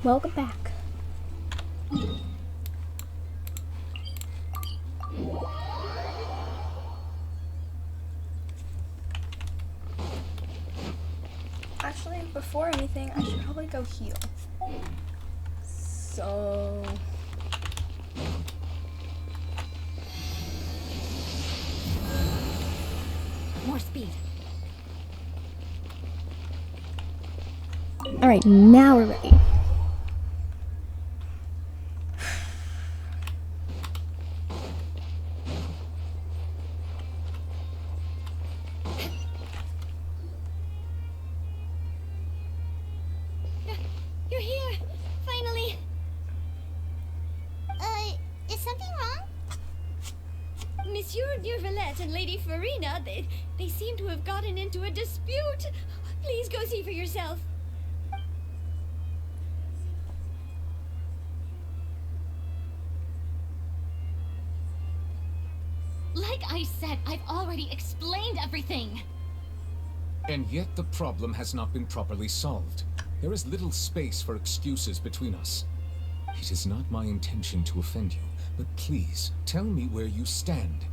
Welcome back. Actually, before anything, I should probably go heal. So... More speed. Alright, now we're ready. You're here! Finally! Is something wrong? Monsieur Durvalette and Lady Furina, they seem to have gotten into a dispute. Please go see for yourself. Like I said, I've already explained everything. And yet the problem has not been properly solved. There is little space for excuses between us. It is not my intention to offend you, but please, tell me where you stand.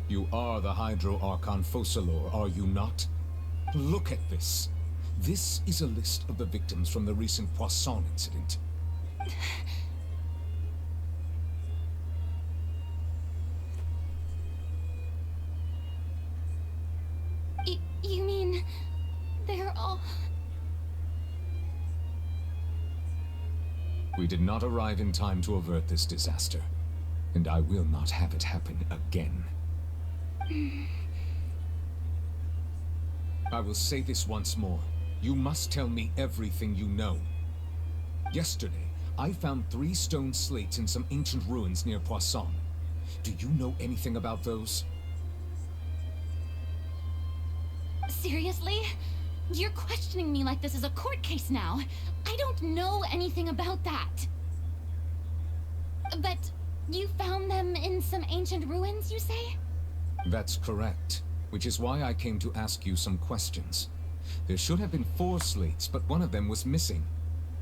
You are the Hydro Archon Focalor, are you not? Look at this. This is a list of the victims from the recent Poisson incident. You mean... they're all... We did not arrive in time to avert this disaster, and I will not have it happen again. I will say this once more. You must tell me everything you know. Yesterday, I found 3 stone slates in some ancient ruins near Poisson. Do you know anything about those? Seriously? You're questioning me like this is a court case now. I don't know anything about that. But you found them in some ancient ruins, you say? That's correct, which is why I came to ask you some questions. There should have been 4 slates, but one of them was missing.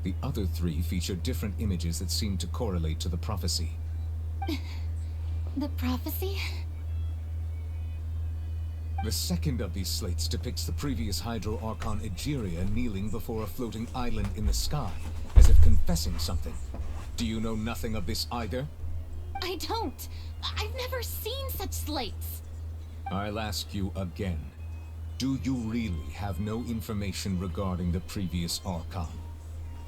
The other 3 featured different images that seemed to correlate to the prophecy. The prophecy? The second of these slates depicts the previous Hydro Archon Egeria kneeling before a floating island in the sky, as if confessing something. Do you know nothing of this either? I don't. I've never seen such slates. I'll ask you again. Do you really have no information regarding the previous Archon?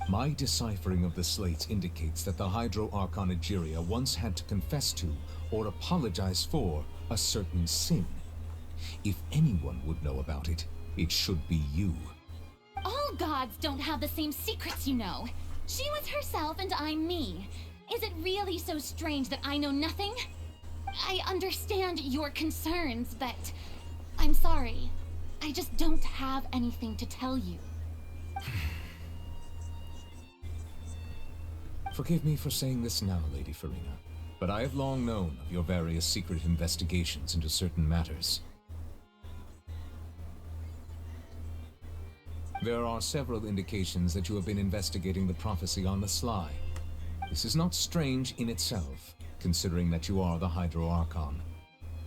My deciphering of the slates indicates that the Hydro Archon Egeria once had to confess to, or apologize for, a certain sin. If anyone would know about it, it should be you. All gods don't have the same secrets, you know. She was herself and I'm me. Is it really so strange that I know nothing? I understand your concerns, but I'm sorry. I just don't have anything to tell you. Forgive me for saying this now, Lady Furina, but I have long known of your various secret investigations into certain matters. There are several indications that you have been investigating the prophecy on the sly. This is not strange in itself, considering that you are the Hydro Archon.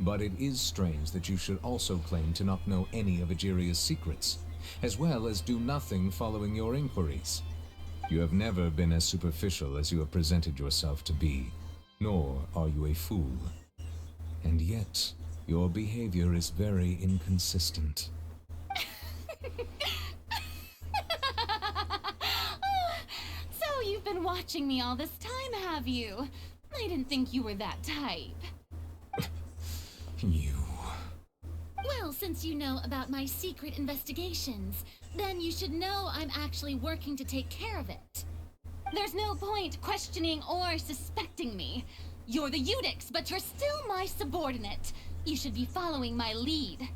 But it is strange that you should also claim to not know any of Egeria's secrets, as well as do nothing following your inquiries. You have never been as superficial as you have presented yourself to be, nor are you a fool. And yet, your behavior is very inconsistent. So you've been watching me all this time, have you? I didn't think you were that type. You... Well, since you know about my secret investigations, then you should know I'm actually working to take care of it. There's no point questioning or suspecting me. You're the Eudix, but you're still my subordinate. You should be following my lead.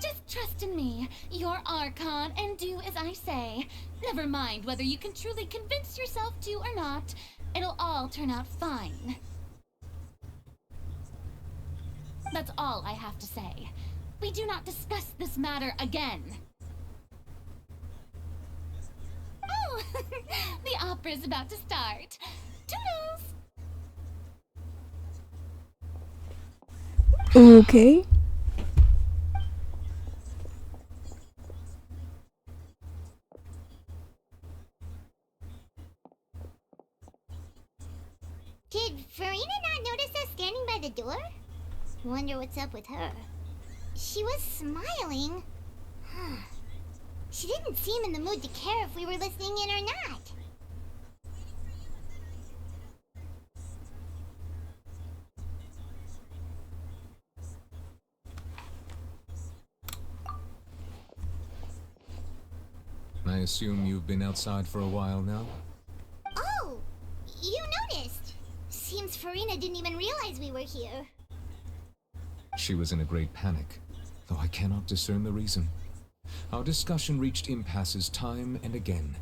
Just trust in me, you're Archon, and do as I say. Never mind whether you can truly convince yourself to or not. It'll all turn out fine. That's all I have to say. We do not discuss this matter again. Oh, the opera's about to start. Toodles! Okay. Did Furina not notice us standing by the door? Wonder what's up with her. She was smiling. She didn't seem in the mood to care if we were listening in or not. I assume you've been outside for a while now? Oh, you noticed. Seems Furina didn't even realize we were here. She was in a great panic, though I cannot discern the reason. Our discussion reached impasses time and again,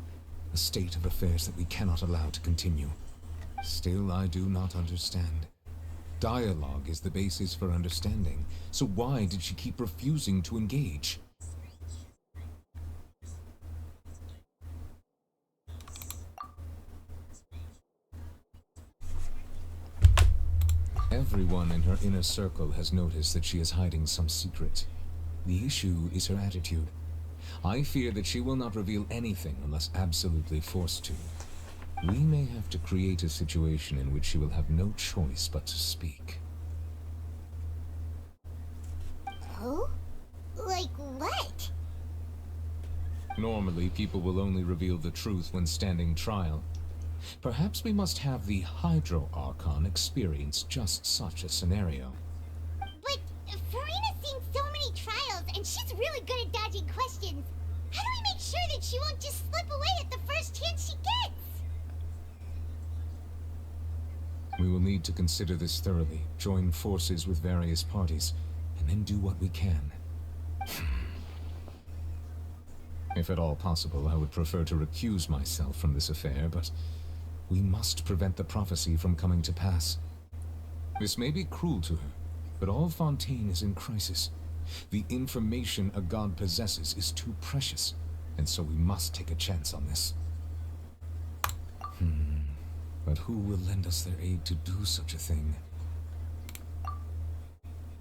a state of affairs that we cannot allow to continue. Still, I do not understand. Dialogue is the basis for understanding, so why did she keep refusing to engage? Everyone in her inner circle has noticed that she is hiding some secret. The issue is her attitude. I fear that she will not reveal anything unless absolutely forced to. We may have to create a situation in which she will have no choice but to speak. Oh? Like what? Normally, people will only reveal the truth when standing trial. Perhaps we must have the Hydro Archon experience just such a scenario. But Furina's seen so many trials, and she's really good at dodging questions. How do we make sure that she won't just slip away at the first chance she gets? We will need to consider this thoroughly, join forces with various parties, and then do what we can. If at all possible, I would prefer to recuse myself from this affair, but we must prevent the prophecy from coming to pass. This may be cruel to her, but all Fontaine is in crisis. The information a god possesses is too precious, and so we must take a chance on this. But who will lend us their aid to do such a thing?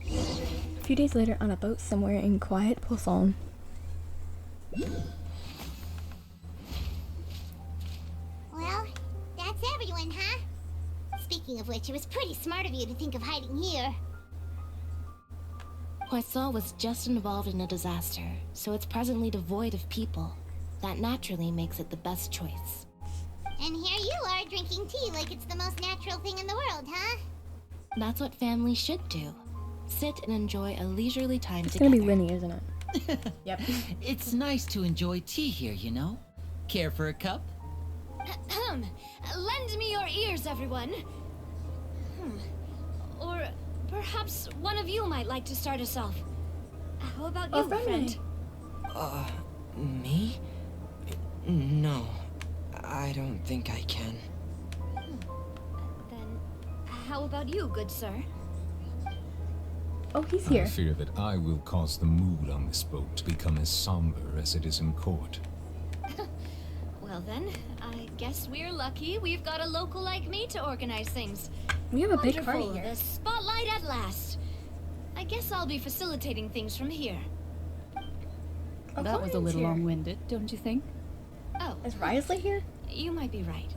A few days later, on a boat somewhere in quiet Poisson. Well, that's everyone, huh? Speaking of which, it was pretty smart of you to think of hiding here. Poisson was just involved in a disaster, so it's presently devoid of people. That naturally makes it the best choice. And here you are drinking tea like it's the most natural thing in the world, huh? That's what families should do. Sit and enjoy a leisurely time It's together. gonna be Winnie, isn't it? Yep. It's nice to enjoy tea here, you know? Care for a cup? Lend me your ears, everyone. Or perhaps one of you might like to start us off. How about you, friend? Me? No, I don't think I can. Then, how about you, good sir? Oh, he's I here. fear that I will cause the mood on this boat to become as somber as it is in court. Well then, I guess we're lucky we've got a local like me to organize things. We have a big Wonderful, party here. the spotlight at last. I guess I'll be facilitating things from here. Oh, That was a Colin's little here. long-winded, don't you think? Oh, Is Risley here? you might be right.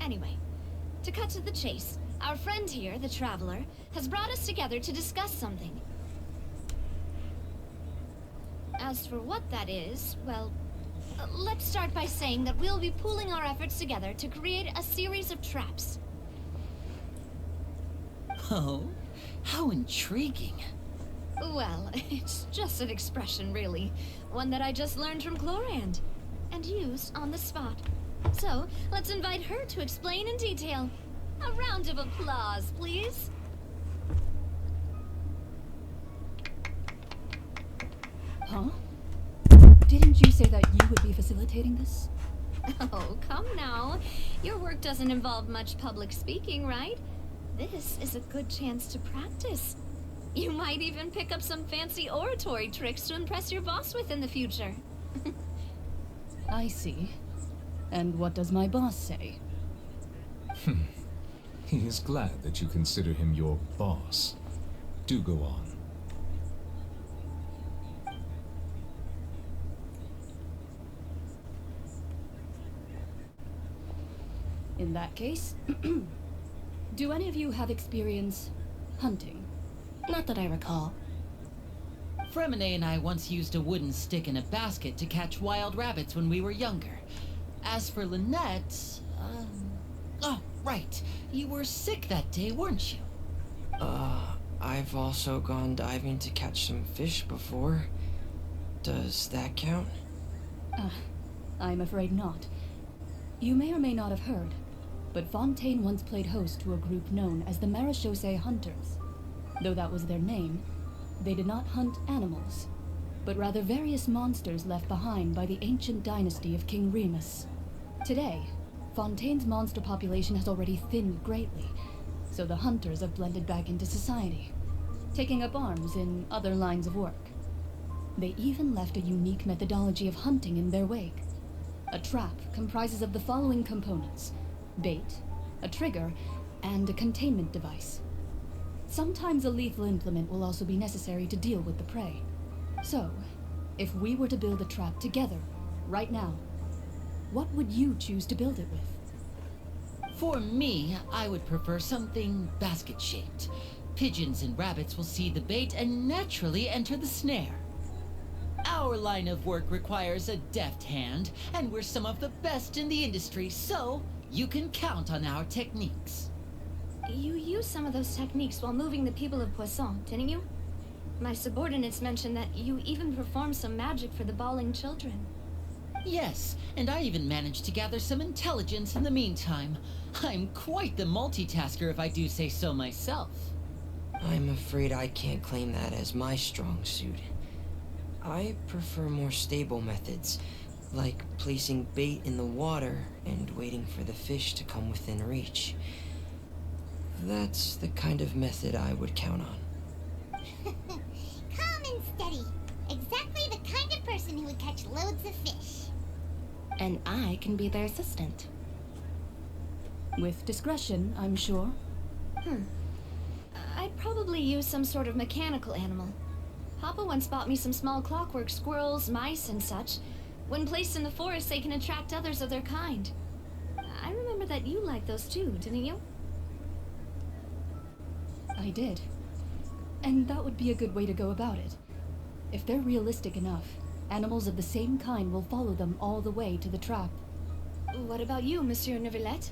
Anyway, to cut to the chase, our friend here, the Traveler, has brought us together to discuss something. As for what that is, well, let's start by saying that we'll be pooling our efforts together to create a series of traps. Oh, how intriguing. Well, it's just an expression, really. One that I just learned from Chlorand, and used on the spot. So, let's invite her to explain in detail. A round of applause, please. Huh? Didn't you say that you would be facilitating this? Oh, come now. Your work doesn't involve much public speaking, right? This is a good chance to practice. You might even pick up some fancy oratory tricks to impress your boss with in the future. I see. And what does my boss say? He is glad that you consider him your boss. Do go on. In that case, do any of you have experience hunting? Not that I recall. Fremine and I once used a wooden stick in a basket to catch wild rabbits when we were younger. As for Lynette, oh, right. You were sick that day, weren't you? I've also gone diving to catch some fish before. Does that count? I'm afraid not. You may or may not have heard, but Fontaine once played host to a group known as the Marechaussee Hunters. Though that was their name, they did not hunt animals, but rather various monsters left behind by the ancient dynasty of King Remus. Today, Fontaine's monster population has already thinned greatly, so the hunters have blended back into society, taking up arms in other lines of work. They even left a unique methodology of hunting in their wake. A trap comprises of the following components: bait, a trigger, and a containment device. Sometimes a lethal implement will also be necessary to deal with the prey. So, if we were to build a trap together, right now, what would you choose to build it with? For me, I would prefer something basket-shaped. Pigeons and rabbits will see the bait and naturally enter the snare. Our line of work requires a deft hand, and we're some of the best in the industry, so you can count on our techniques. You used some of those techniques while moving the people of Poisson, didn't you? My subordinates mentioned that you even performed some magic for the bawling children. Yes, and I even managed to gather some intelligence in the meantime. I'm quite the multitasker if I do say so myself. I'm afraid I can't claim that as my strong suit. I prefer more stable methods, like placing bait in the water and waiting for the fish to come within reach. That's the kind of method I would count on. Calm and steady. Exactly the kind of person who would catch loads of fish. And I can be their assistant. With discretion, I'm sure. I'd probably use some sort of mechanical animal. Papa once bought me some small clockwork squirrels, mice, and such. When placed in the forest, they can attract others of their kind. I remember that you liked those too, didn't you? I did. And that would be a good way to go about it. If they're realistic enough, animals of the same kind will follow them all the way to the trap. What about you, Monsieur Neuvillette?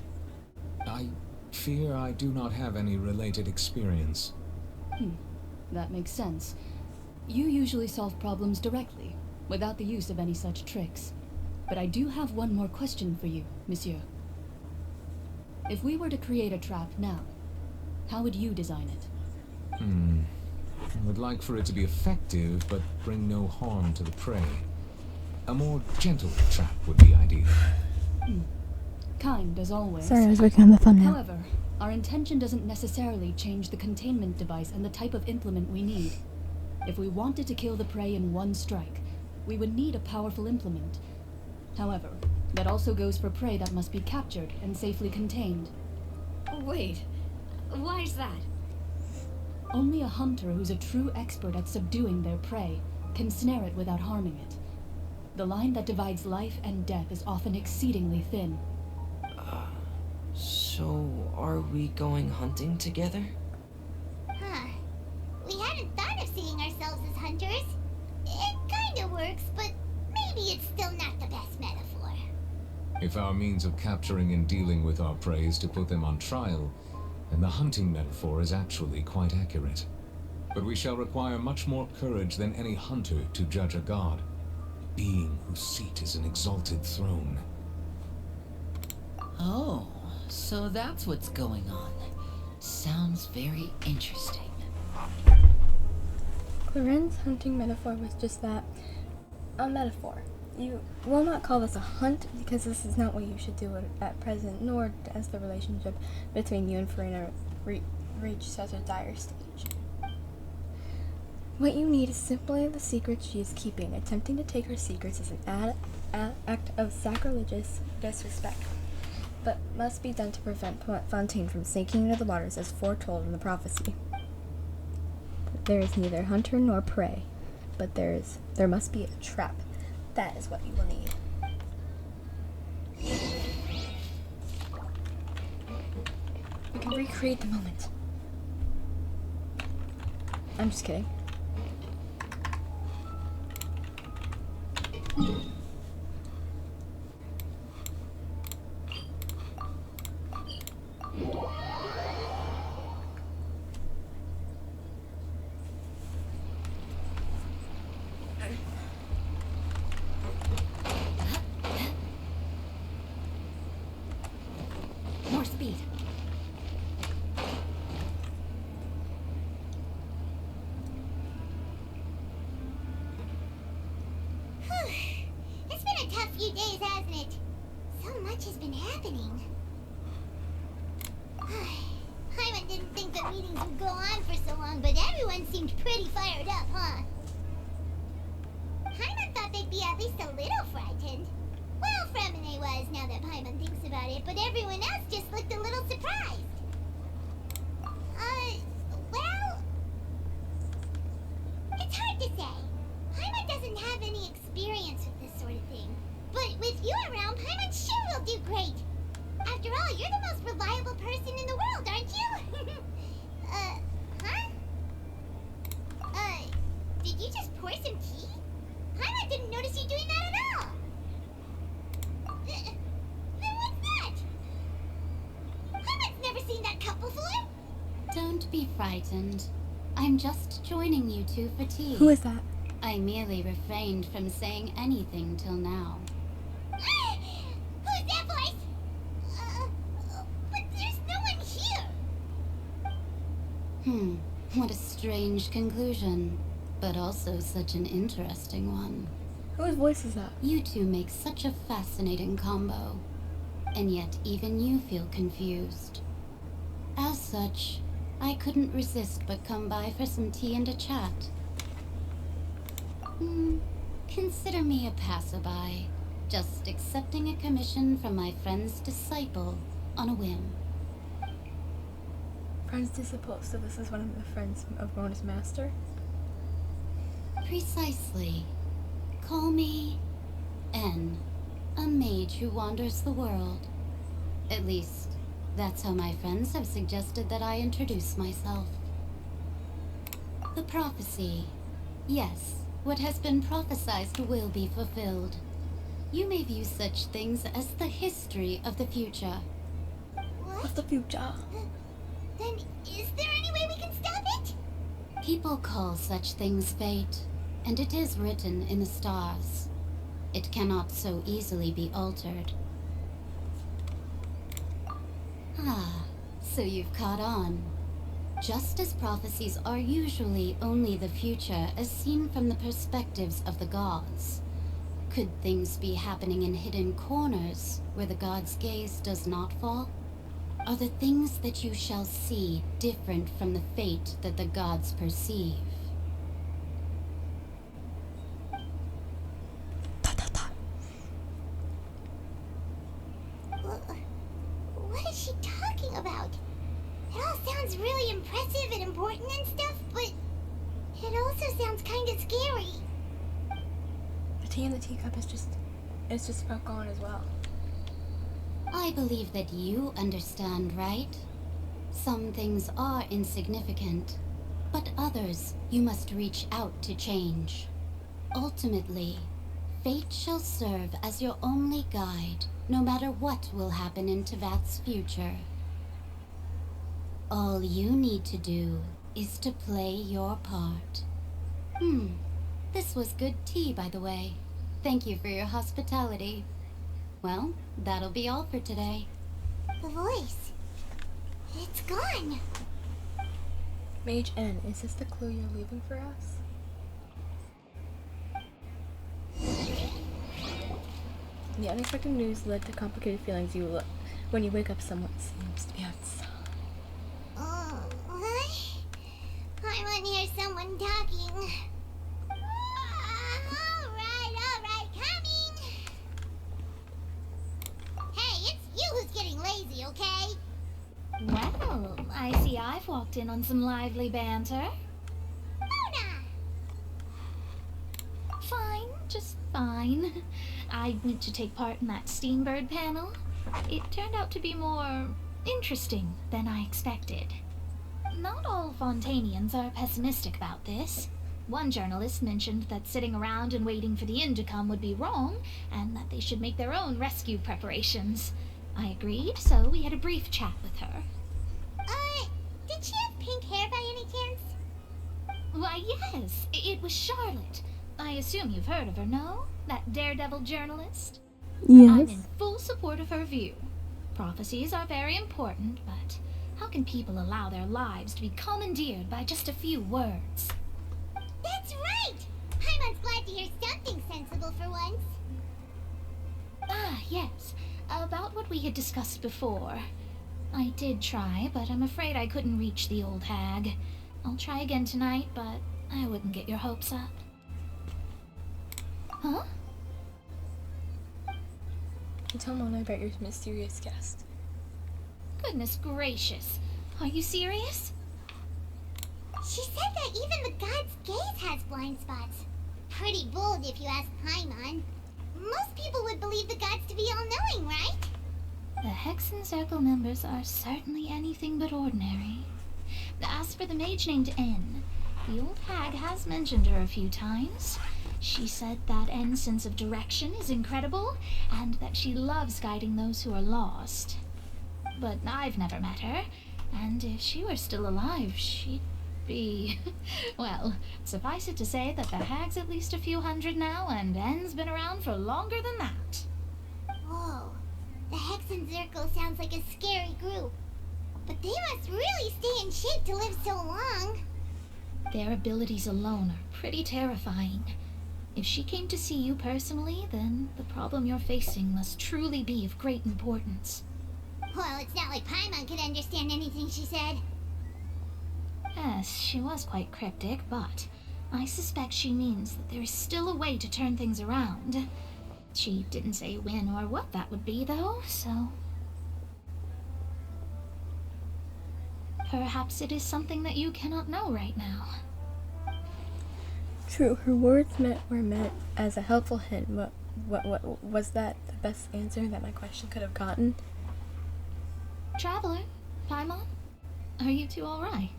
I fear I do not have any related experience. That makes sense. You usually solve problems directly, without the use of any such tricks. But I do have one more question for you, Monsieur. If we were to create a trap now, how would you design it? I would like for it to be effective, but bring no harm to the prey. A more gentle trap would be ideal. Kind, as always. Sorry, I was working on the thumbnail. However, our intention doesn't necessarily change the containment device and the type of implement we need. If we wanted to kill the prey in one strike, we would need a powerful implement. However, that also goes for prey that must be captured and safely contained. Wait, why is that? Only a hunter who's a true expert at subduing their prey can snare it without harming it. The line that divides life and death is often exceedingly thin. So are we going hunting together? Huh. We hadn't thought of seeing ourselves as hunters. It kinda works, but maybe it's still not the best metaphor. If our means of capturing and dealing with our prey is to put them on trial, then the hunting metaphor is actually quite accurate. But we shall require much more courage than any hunter to judge a god, a being whose seat is an exalted throne. Oh, so that's what's going on. Sounds very interesting. Clarence's hunting metaphor was just that, a metaphor. You will not call this a hunt because this is not what you should do at present, nor does the relationship between you and Furina reach such a dire stage. What you need is simply the secret she is keeping. Attempting to take her secrets is an act of sacrilegious disrespect, but must be done to prevent Fontaine from sinking into the waters as foretold in the prophecy. There is neither hunter nor prey, but there must be a trap. That is what you will need. We can recreate the moment. I'm just kidding. More speed. It's been a tough few days, hasn't it? So much has been happening. Hyman didn't think the meetings would go on for so long, but everyone seemed pretty fired up, huh? Hyman thought they'd be at least a little frightened. Well, Fremine was, now that Hyman thinks about it, but everyone else just looked a little surprised. Well, it's hard to say. Hyman doesn't have any experience with this sort of thing. But with you around, Hyman sure will do great. After all, you're the most reliable person in the world, aren't you? Huh? Did you just pour some tea? Hyman didn't notice you doing that at all. Then what's that? Hyman's never seen that cup before. Don't be frightened. I'm just joining you two for tea. Who is that? I merely refrained from saying anything till now. Who's that voice? But there's no one here. What a strange conclusion, but also such an interesting one. Whose voice is that? You two make such a fascinating combo, and yet even you feel confused. As such, I couldn't resist but come by for some tea and a chat. Consider me a passerby, just accepting a commission from my friend's disciple on a whim. Friend's disciple, so this is one of the friends of Mona's master? Precisely. Call me N, a mage who wanders the world. At least, that's how my friends have suggested that I introduce myself. The prophecy. Yes, what has been prophesied will be fulfilled. You may view such things as the history of the future. What's the future? Then is there any way we can stop it? People call such things fate, and it is written in the stars. It cannot so easily be altered. So you've caught on. Just as prophecies are usually only the future as seen from the perspectives of the gods, could things be happening in hidden corners where the gods' gaze does not fall? Are the things that you shall see different from the fate that the gods perceive? What is she talking about? It all sounds really impressive and important and stuff, but it also sounds kind of scary. The tea in the teacup is just about gone as well. I believe that you understand, right? Some things are insignificant, but others you must reach out to change. Ultimately, fate shall serve as your only guide, no matter what will happen in Tevat's future. All you need to do is to play your part. This was good tea, by the way. Thank you for your hospitality. Well, that'll be all for today. The voice. It's gone. Mage N, is this the clue you're leaving for us? The unexpected news led to complicated feelings when you wake up someone seems to be outside. What? I want to hear someone talking. All right, coming. I've walked in on some lively banter. Mona! Fine, just fine. I went to take part in that Steambird panel. It turned out to be more interesting than I expected. Not all Fontanians are pessimistic about this. One journalist mentioned that sitting around and waiting for the end to come would be wrong, and that they should make their own rescue preparations. I agreed, so we had a brief chat with her. Did she have pink hair by any chance? Why, yes, it was Charlotte. I assume you've heard of her, no? That daredevil journalist? I'm in full support of her view. Prophecies are very important, but how can people allow their lives to be commandeered by just a few words? That's right! Paimon's glad to hear something sensible for once. Ah, yes. About what we had discussed before. I did try, but I'm afraid I couldn't reach the old hag. I'll try again tonight, but I wouldn't get your hopes up. Huh? Tell Mona about your mysterious guest. Goodness gracious. Are you serious? She said that even the god's gaze has blind spots. Pretty bold if you ask Paimon. Most people would believe the gods to be all-knowing, right? The Hexen Circle members are certainly anything but ordinary. As for the mage named N, the old hag has mentioned her a few times. She said that N's sense of direction is incredible, and that she loves guiding those who are lost. But I've never met her, and if she were still alive, she'd be... Well, suffice it to say that the hag's at least a few hundred now, and N's been around for longer than that. Whoa. The Hexen Circle sounds like a scary group. But they must really stay in shape to live so long. Their abilities alone are pretty terrifying. If she came to see you personally, then the problem you're facing must truly be of great importance. Well, it's not like Paimon could understand anything she said. Yes, she was quite cryptic, but I suspect she means that there is still a way to turn things around. She didn't say when or what that would be, though, so... Perhaps it is something that you cannot know right now. True, her words were meant as a helpful hint. What was that the best answer that my question could have gotten? Traveler, Paimon, are you two all right?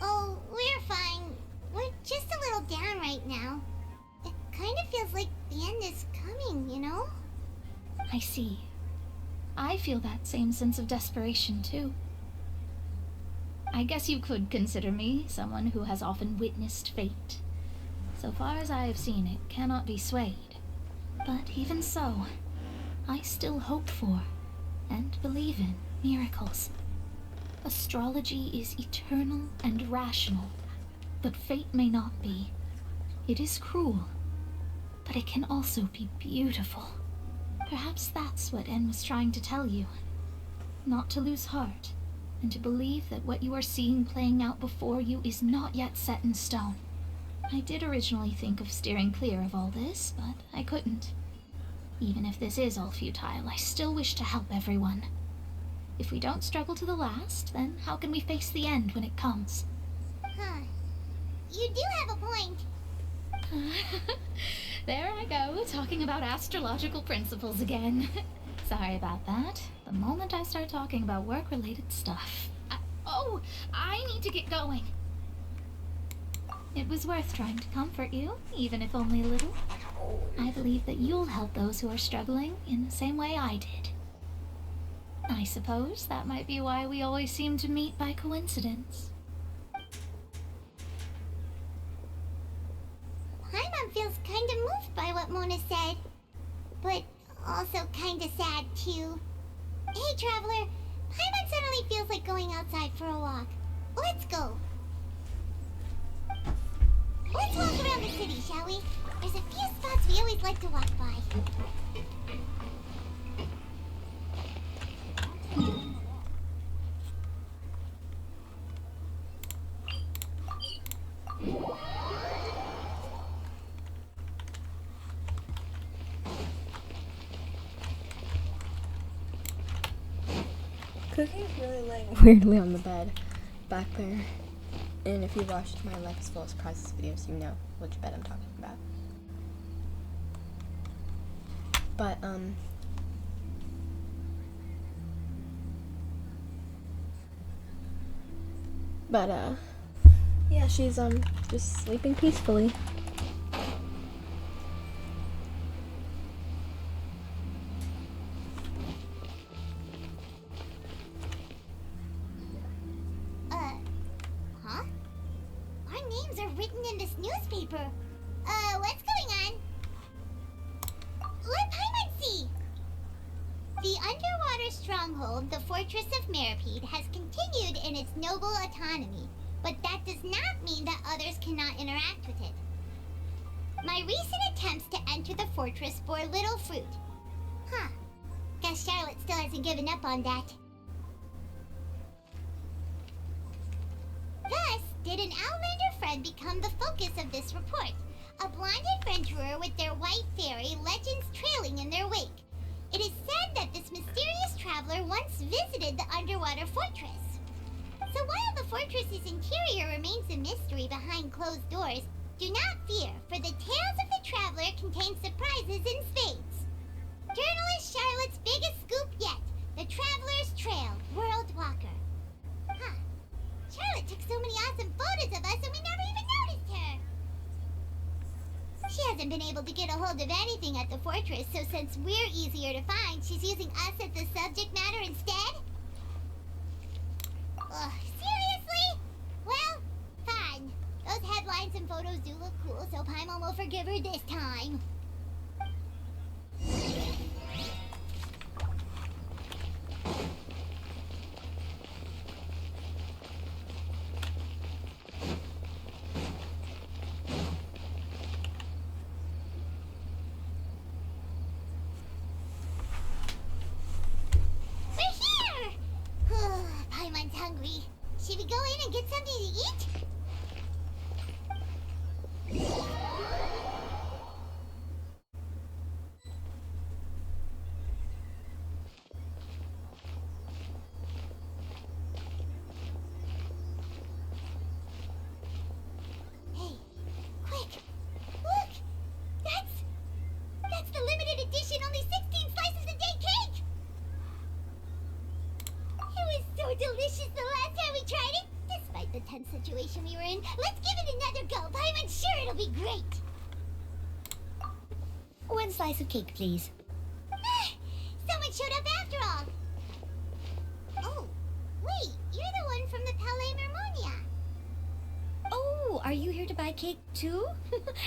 Oh, we're fine. We're just a little down right now. It kind of feels like the end is coming, you know? I see. I feel that same sense of desperation, too. I guess you could consider me someone who has often witnessed fate. So far as I have seen, it cannot be swayed. But even so, I still hope for, and believe in, miracles. Astrology is eternal and rational, but fate may not be. It is cruel, but it can also be beautiful. Perhaps that's what N was trying to tell you. Not to lose heart, and to believe that what you are seeing playing out before you is not yet set in stone. I did originally think of steering clear of all this, but I couldn't. Even if this is all futile, I still wish to help everyone. If we don't struggle to the last, then how can we face the end when it comes? Huh. You do have a point. There I go, talking about astrological principles again. Sorry about that. The moment I start talking about work-related stuff... I need to get going. It was worth trying to comfort you, even if only a little. I believe that you'll help those who are struggling in the same way I did. I suppose that might be why we always seem to meet by coincidence. Paimon feels kind of moved by what Mona said. But also kind of sad, too. Hey, Traveler. Paimon suddenly feels like going outside for a walk. Let's go. Let's walk around the city, shall we? There's a few spots we always like to walk by. Cookie's really laying weirdly on the bed. back there. And if you watched my Life is Full of Surprises videos, you know which bed I'm talking about. But, yeah, she's, just sleeping peacefully. Huh? Our names are written in this newspaper. What's going on? Let Paimon see! The underwater stronghold, the Fortress of Meripede, has continued in its noble autonomy, but that does not mean that others cannot interact with it. My recent attempts to enter the fortress bore little fruit. Huh. Guess Charlotte still hasn't given up on that. Thus, did an Outlander friend become the focus of this report? A blind adventurer with their white fairy, legends trailing in their wake. It is said that this mysterious traveler once visited the underwater fortress. So while the fortress's interior remains a mystery behind closed doors, do not fear, for the tales of the traveler contain surprises in spades. Journalist Charlotte's biggest scoop yet, the Traveler's Trail, World Walker. Huh. Charlotte took so many awesome photos of us and we never even noticed her. She hasn't been able to get a hold of anything at the fortress, so since we're easier to find, she's using us as the subject matter instead? Ugh, seriously? Well, fine. Those headlines and photos do look cool, so Paimon will forgive her this time. Paimon's hungry. Should we go in and get something to eat? Hey, quick! Look! That's the limited edition, only 16 slices a day cake! It was so delicious the last time we tried it. Despite the tense situation we were in, let's give it another go. I'm sure it'll be great. One slice of cake, please. Someone showed up after all. Oh, wait, you're the one from the Palais Mermonia. Oh, are you here to buy cake too?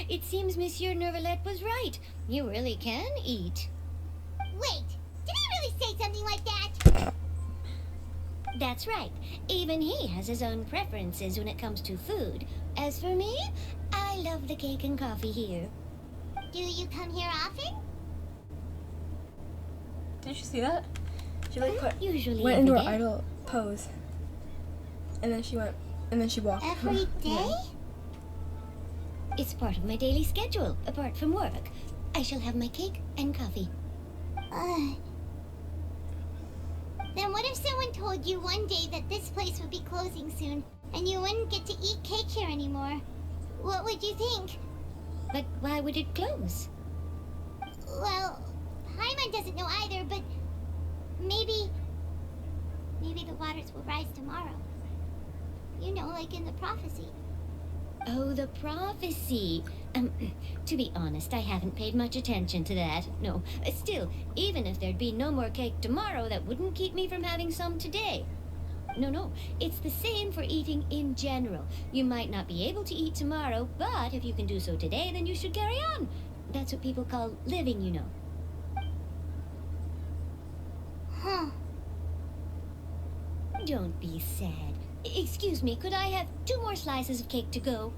It seems Monsieur Nervalette was right. You really can eat. Wait, did he really say something like that? That's right. Even he has his own preferences when it comes to food. As for me, I love the cake and coffee here. Do you come here often? Did you see that? She like Usually went into her every day. idle pose. And then she walked. Every day? It's part of my daily schedule, apart from work. I shall have my cake and coffee. Then what if someone told you one day that this place would be closing soon, and you wouldn't get to eat cake here anymore? What would you think? But why would it close? Well, Paimon doesn't know either, but maybe the waters will rise tomorrow. You know, like in the prophecy. Oh, the prophecy. To be honest, I haven't paid much attention to that. No, still, even if there'd be no more cake tomorrow, that wouldn't keep me from having some today. No, it's the same for eating in general. You might not be able to eat tomorrow, but if you can do so today, then you should carry on. That's what people call living, you know. Huh. Don't be sad. Excuse me, could I have 2 more slices of cake to go?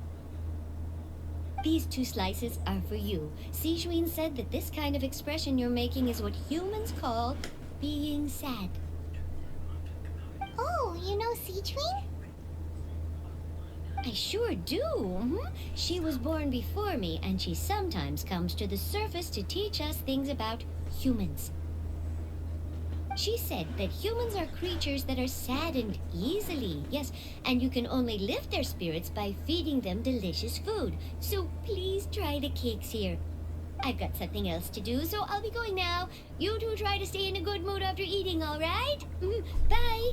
These 2 slices are for you. Sijuin said that this kind of expression you're making is what humans call being sad. Oh, you know Sijuin? I sure do. She was born before me, and she sometimes comes to the surface to teach us things about humans. She said that humans are creatures that are saddened easily, yes, and you can only lift their spirits by feeding them delicious food. So please try the cakes here. I've got something else to do, so I'll be going now. You two try to stay in a good mood after eating, all right? Bye!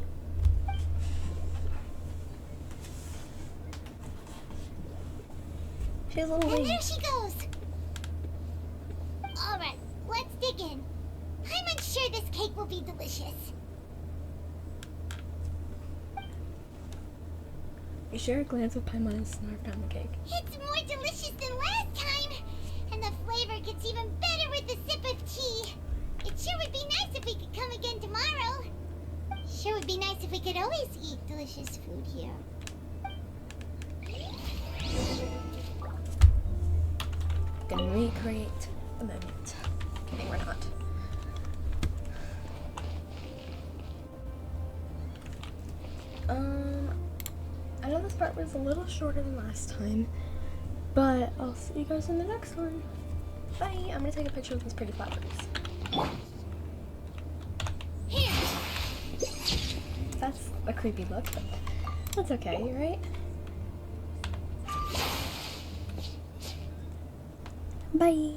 She's a little And late. there she goes. Alright, let's dig in. I'm unsure this cake will be delicious. You share a glance with Paimon and snarf down the cake. It's more delicious than last time. And the flavor gets even better with a sip of tea. It sure would be nice if we could come again tomorrow. Sure would be nice if we could always eat delicious food here. Gonna recreate a moment. Kidding, we're not. I know this part was a little shorter than last time, but I'll see you guys in the next one. Bye! I'm gonna take a picture of these pretty flowers. Here! That's a creepy look, but that's okay, right? Bye!